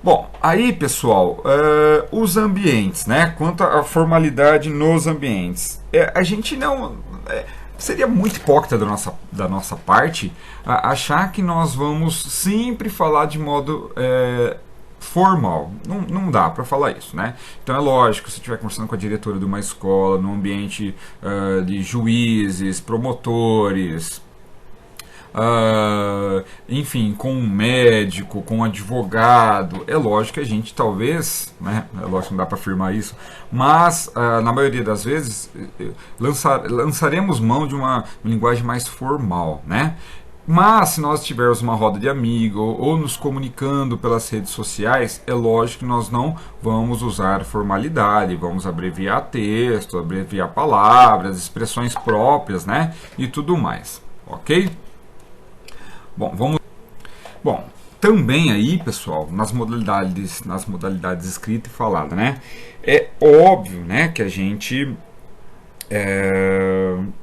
Bom, aí pessoal, os ambientes, né? Quanto à formalidade nos ambientes, a gente não. Seria muito hipócrita da nossa parte achar que nós vamos sempre falar de modo formal. Não, não dá para falar isso, né? Então é lógico, se estiver conversando com a diretora de uma escola, num ambiente de juízes, promotores, enfim, com um médico, com um advogado, é lógico que a gente talvez, né, é lógico que não dá para afirmar isso, mas na maioria das vezes lançaremos mão de uma linguagem mais formal, né? Mas se nós tivermos uma roda de amigo ou nos comunicando pelas redes sociais, é lógico que nós não vamos usar formalidade, vamos abreviar texto, abreviar palavras, expressões próprias, né? E tudo mais, ok? Bom, vamos. Bom, também aí, pessoal, nas modalidades escrita e falada, né? É óbvio, né, que a gente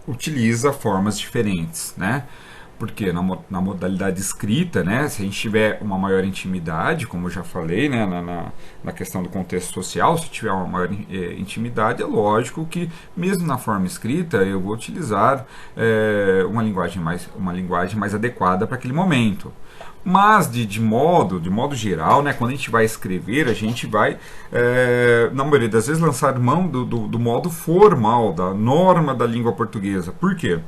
utiliza formas diferentes, né? Porque na modalidade escrita, né, se a gente tiver uma maior intimidade, como eu já falei, né, na questão do contexto social, se tiver uma maior intimidade, é lógico que, mesmo na forma escrita, eu vou utilizar uma linguagem mais adequada para aquele momento. Mas, de modo geral, né, quando a gente vai escrever, a gente vai, na maioria das vezes, lançar mão do modo formal, da norma da língua portuguesa. Por quê?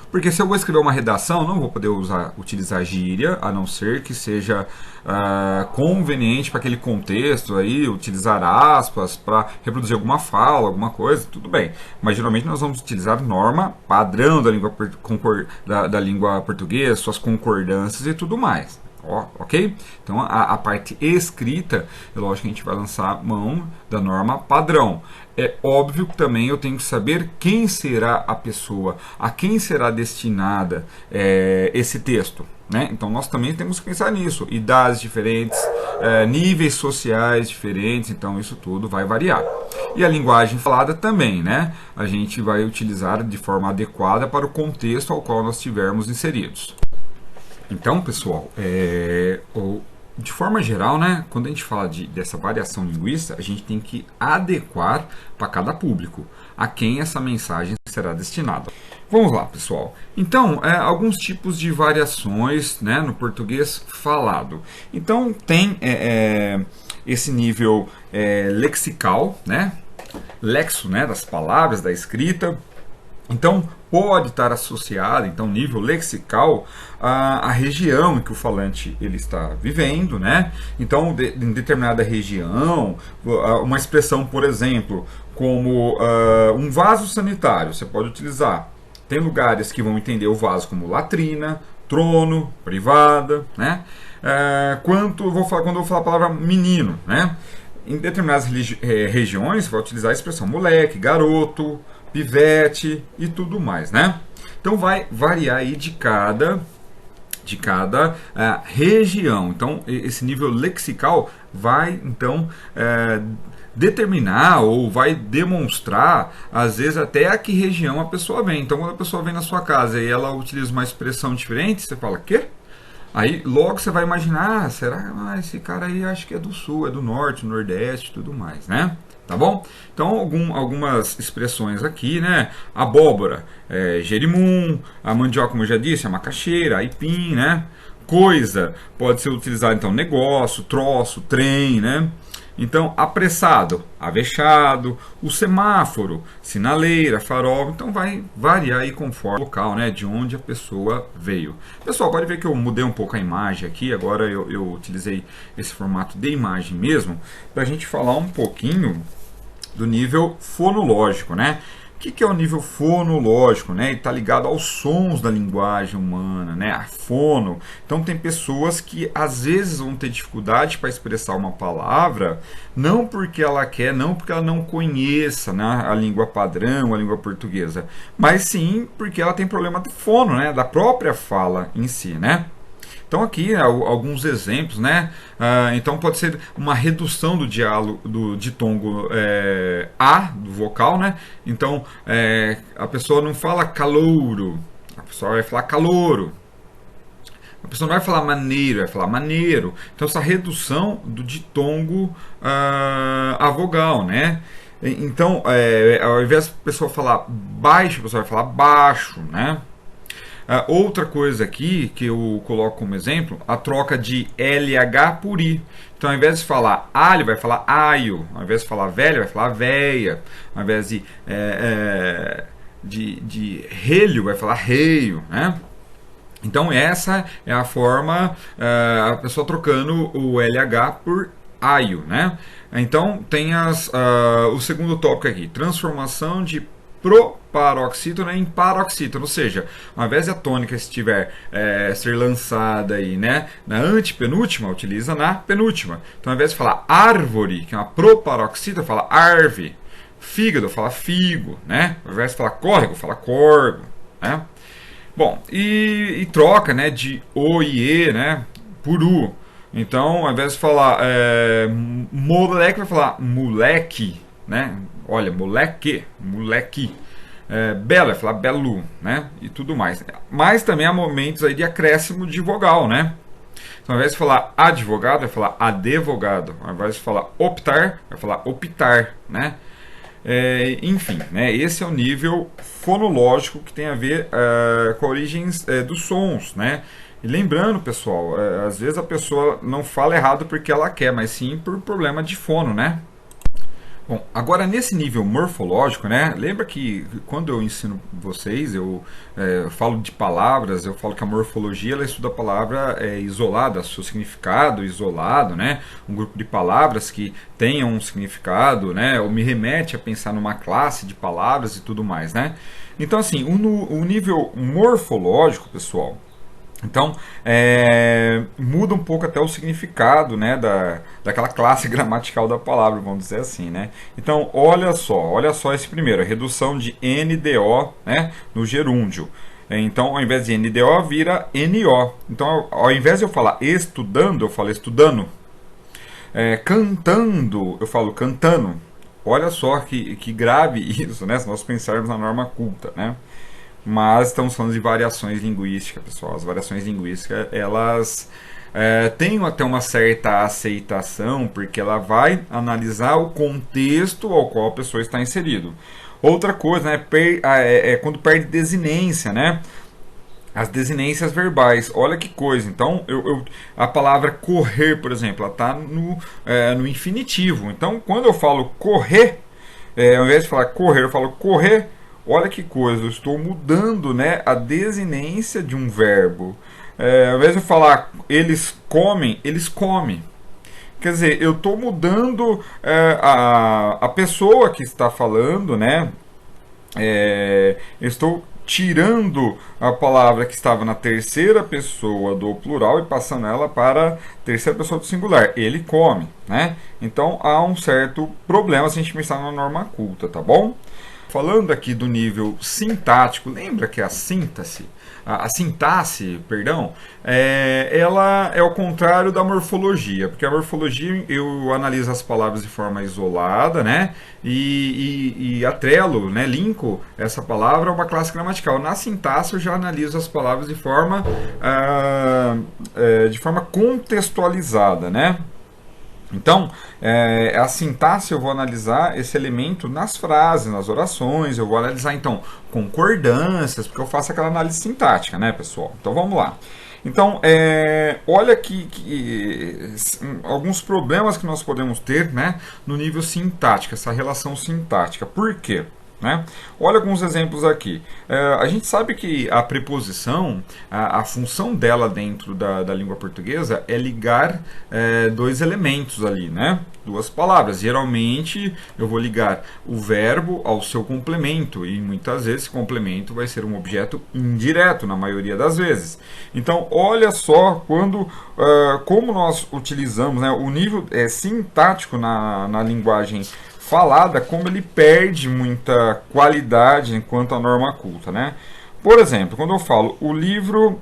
Porque se eu vou escrever uma redação, não vou poder utilizar gíria, a não ser que seja conveniente para aquele contexto aí, utilizar aspas para reproduzir alguma fala, alguma coisa, tudo bem. Mas geralmente nós vamos utilizar norma padrão da língua portuguesa, suas concordâncias e tudo mais. Ok? Então a parte escrita, é lógico que a gente vai lançar mão da norma padrão. É óbvio que também eu tenho que saber quem será a pessoa, a quem será destinada esse texto. Né? Então nós também temos que pensar nisso. Idades diferentes, níveis sociais diferentes, então isso tudo vai variar. E a linguagem falada também, né? A gente vai utilizar de forma adequada para o contexto ao qual nós estivermos inseridos. Então, pessoal, de forma geral, né, quando a gente fala dessa variação linguística, a gente tem que adequar para cada público a quem essa mensagem será destinada. Vamos lá, pessoal. Então, alguns tipos de variações, né, no português falado. Então, tem esse nível lexical, né, lexo, né, das palavras, da escrita. Então, pode estar associado, então, nível lexical, à região em que o falante ele está vivendo, né? Então, em determinada região, uma expressão, por exemplo, como um vaso sanitário, você pode utilizar. Tem lugares que vão entender o vaso como latrina, trono, privada, né? Quando eu vou falar a palavra menino, né? Em determinadas regiões, você vai utilizar a expressão moleque, garoto, pivete e tudo mais, né? Então vai variar aí de cada região. Então esse nível lexical vai então determinar ou vai demonstrar às vezes até a que região a pessoa vem. Então quando a pessoa vem na sua casa e ela utiliza uma expressão diferente, você fala, quê? Aí logo você vai imaginar, será que esse cara aí acho que é do sul, é do norte, nordeste, tudo mais, né? Tá bom? Então, algumas expressões aqui, né? Abóbora, jerimum, a mandioca, como eu já disse, a macaxeira, aipim, né? Coisa, pode ser utilizado, então, negócio, troço, trem, né? Então, apressado, avexado, o semáforo, sinaleira, farol, então vai variar aí conforme o local, né, de onde a pessoa veio. Pessoal, pode ver que eu mudei um pouco a imagem aqui, agora eu utilizei esse formato de imagem mesmo, para a gente falar um pouquinho do nível fonológico, né? O que é o nível fonológico? Né? Ele está ligado aos sons da linguagem humana, né? A fono. Então tem pessoas que às vezes vão ter dificuldade para expressar uma palavra, não porque ela quer, não porque ela não conheça, né, a língua padrão, a língua portuguesa, mas sim porque ela tem problema de fono, né, da própria fala em si, né? Então aqui alguns exemplos, né? Então pode ser uma redução do diálogo, do ditongo A, do vocal, né? Então a pessoa não fala calouro, a pessoa vai falar calouro. A pessoa não vai falar maneiro, vai falar maneiro. Então, essa redução do ditongo a vogal, né? Então, ao invés da pessoa falar baixo, a pessoa vai falar baixo, né? Outra coisa aqui que eu coloco como exemplo, a troca de LH por I. Então, ao invés de falar alho, vai falar aio. Ao invés de falar velha, vai falar véia. Ao invés de relho, vai falar reio, né? Então, essa é a forma, a pessoa trocando o LH por aio, né? Então, tem o segundo tópico aqui, transformação de proparoxítono em paroxítono, ou seja, ao invés de a tônica estiver ser lançada aí, né, na antepenúltima, utiliza na penúltima. Então, ao invés de falar árvore, que é uma proparoxítono, fala arve. Fígado, fala figo, né? Ao invés de falar córrego, fala corgo, né? Bom, e troca, né, de o e e, né, por u. Então, ao invés de falar moleque, vai falar moleque, né? Olha, moleque, moleque. Belo, vai falar belu, né? E tudo mais. Mas também há momentos aí de acréscimo de vogal, né? Então, ao invés de falar advogado, vai falar advogado. Ao invés de falar optar, vai falar optar, né? Enfim, né, esse é o nível fonológico que tem a ver com a origem dos sons, né? E lembrando, pessoal, às vezes a pessoa não fala errado porque ela quer, mas sim por problema de fono, né? Bom, agora nesse nível morfológico, né? Lembra que quando eu ensino vocês, eu falo de palavras, eu falo que a morfologia ela estuda a palavra isolada, seu significado isolado, né? Um grupo de palavras que tenham um significado, né? Ou me remete a pensar numa classe de palavras e tudo mais, né? Então, assim, o nível morfológico, pessoal, então, muda um pouco até o significado, né, daquela classe gramatical da palavra, vamos dizer assim, né? Então, olha só esse primeiro, a redução de NDO, né, no gerúndio. Então, ao invés de NDO, vira NO. Então, ao invés de eu falar estudando, eu falo estudando. Cantando, eu falo cantando. Olha só que grave isso, né, se nós pensarmos na norma culta, né? Mas estamos falando de variações linguísticas, pessoal. As variações linguísticas, elas têm até uma certa aceitação, porque ela vai analisar o contexto ao qual a pessoa está inserido. Outra coisa, né, é quando perde desinência, né? As desinências verbais, olha que coisa. Então, a palavra correr, por exemplo, ela está no infinitivo. Então, quando eu falo correr, ao invés de falar correr, eu falo correr. Olha que coisa, eu estou mudando, né, a desinência de um verbo. Ao invés de eu falar eles comem, eles comem. Quer dizer, eu estou mudando a pessoa que está falando, né? Eu estou tirando a palavra que estava na terceira pessoa do plural e passando ela para a terceira pessoa do singular. Ele come, né? Então há um certo problema se a gente pensar na norma culta, tá bom? Falando aqui do nível sintático, lembra que a sintaxe, a sintaxe, perdão, ela é o contrário da morfologia, porque a morfologia eu analiso as palavras de forma isolada, né, e atrelo, né, linko essa palavra a uma classe gramatical. Na sintaxe eu já analiso as palavras de forma contextualizada, né. Então, a sintaxe eu vou analisar esse elemento nas frases, nas orações, eu vou analisar então concordâncias, porque eu faço aquela análise sintática, né, pessoal? Então vamos lá. Então, olha aqui alguns problemas que nós podemos ter, né, no nível sintático, essa relação sintática. Por quê? Né? Olha alguns exemplos aqui. A gente sabe que a preposição, a função dela dentro da língua portuguesa é ligar dois elementos ali, né? Duas palavras. Geralmente eu vou ligar o verbo ao seu complemento e muitas vezes esse complemento vai ser um objeto indireto, na maioria das vezes. Então olha só como nós utilizamos, né, o nível sintático na linguagem falada, como ele perde muita qualidade enquanto a norma culta, né? Por exemplo, quando eu falo o livro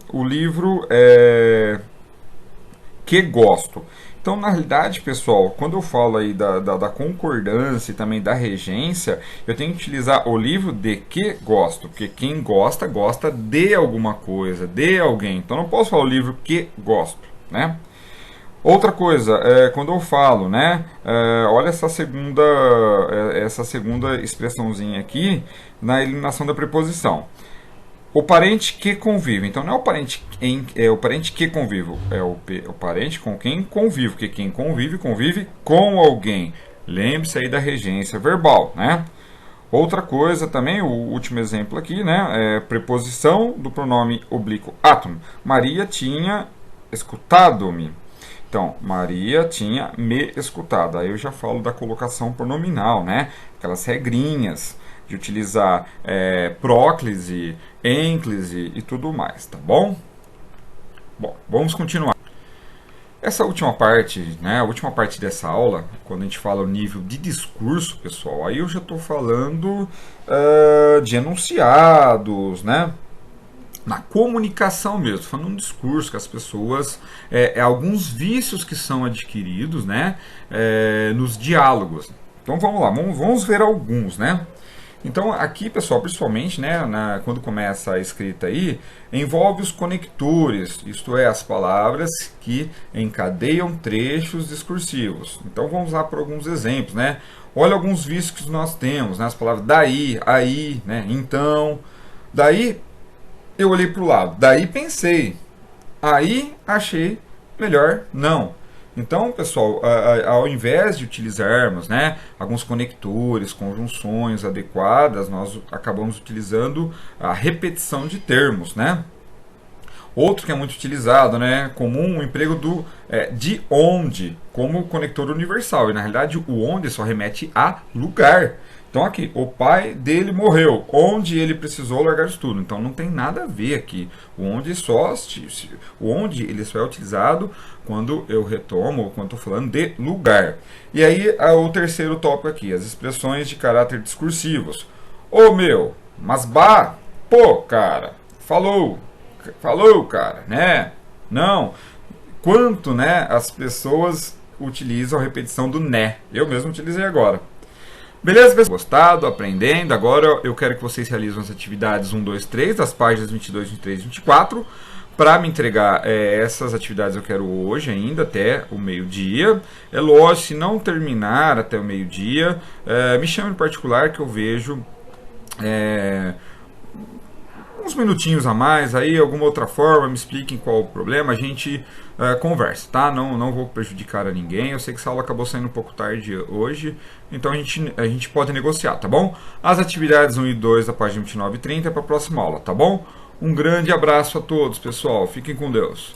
que gosto, Então, na realidade, pessoal, quando eu falo aí da concordância e também da regência, eu tenho que utilizar o livro de que gosto, porque quem gosta, gosta de alguma coisa, de alguém. Então, não posso falar o livro que gosto, né? Outra coisa, quando eu falo, né, olha essa segunda expressãozinha aqui na eliminação da preposição. O parente que convive. Então não é o parente é o parente que convive, é o parente com quem convive, porque quem convive, convive com alguém. Lembre-se aí da regência verbal, né? Outra coisa também, o último exemplo aqui, né, é preposição do pronome oblíquo atum. Maria tinha escutado-me. Então, Maria tinha me escutado. Aí eu já falo da colocação pronominal, né? Aquelas regrinhas de utilizar próclise, ênclise e tudo mais, tá bom? Bom, vamos continuar. Essa última parte, né, a última parte dessa aula, quando a gente fala o nível de discurso, pessoal, aí eu já estou falando de enunciados, né? Na comunicação mesmo, falando um discurso que as pessoas, alguns vícios que são adquiridos, né, nos diálogos. Então vamos lá, vamos ver alguns, né? Então aqui, pessoal, principalmente, né, quando começa a escrita aí, envolve os conectores, isto é, as palavras que encadeiam trechos discursivos. Então vamos lá para alguns exemplos, né? Olha alguns vícios que nós temos, né? As palavras daí, aí, né? Então, daí eu olhei para o lado, daí pensei, aí achei melhor não. Então, pessoal, ao invés de utilizarmos, né, alguns conectores, conjunções adequadas, nós acabamos utilizando a repetição de termos, né? Outro que é muito utilizado, né, comum, o emprego de onde como conector universal. E na realidade o onde só remete a lugar. Então aqui, o pai dele morreu, onde ele precisou largar isso tudo. Então não tem nada a ver aqui. O onde ele só é utilizado quando eu retomo, quando estou falando de lugar. E aí o terceiro tópico aqui, as expressões de caráter discursivos. Ô meu, mas bah, pô, cara, falou, cara, né? Não. Quanto, né, as pessoas utilizam a repetição do né. Eu mesmo utilizei agora. Beleza, pessoal? Gostado, aprendendo? Agora eu quero que vocês realizem as atividades 1, 2, 3, das páginas 22, 23 e 24. Para me entregar essas atividades eu quero hoje ainda, até o meio-dia. É lógico, se não terminar até o meio-dia, me chame em particular que eu vejo uns minutinhos a mais, aí alguma outra forma, me expliquem qual o problema, a gente conversa, tá? Não vou prejudicar a ninguém, eu sei que essa aula acabou saindo um pouco tarde hoje, então a gente pode negociar, tá bom? As atividades 1 e 2 da página 29 e 30 é para a próxima aula, tá bom? Um grande abraço a todos, pessoal, fiquem com Deus.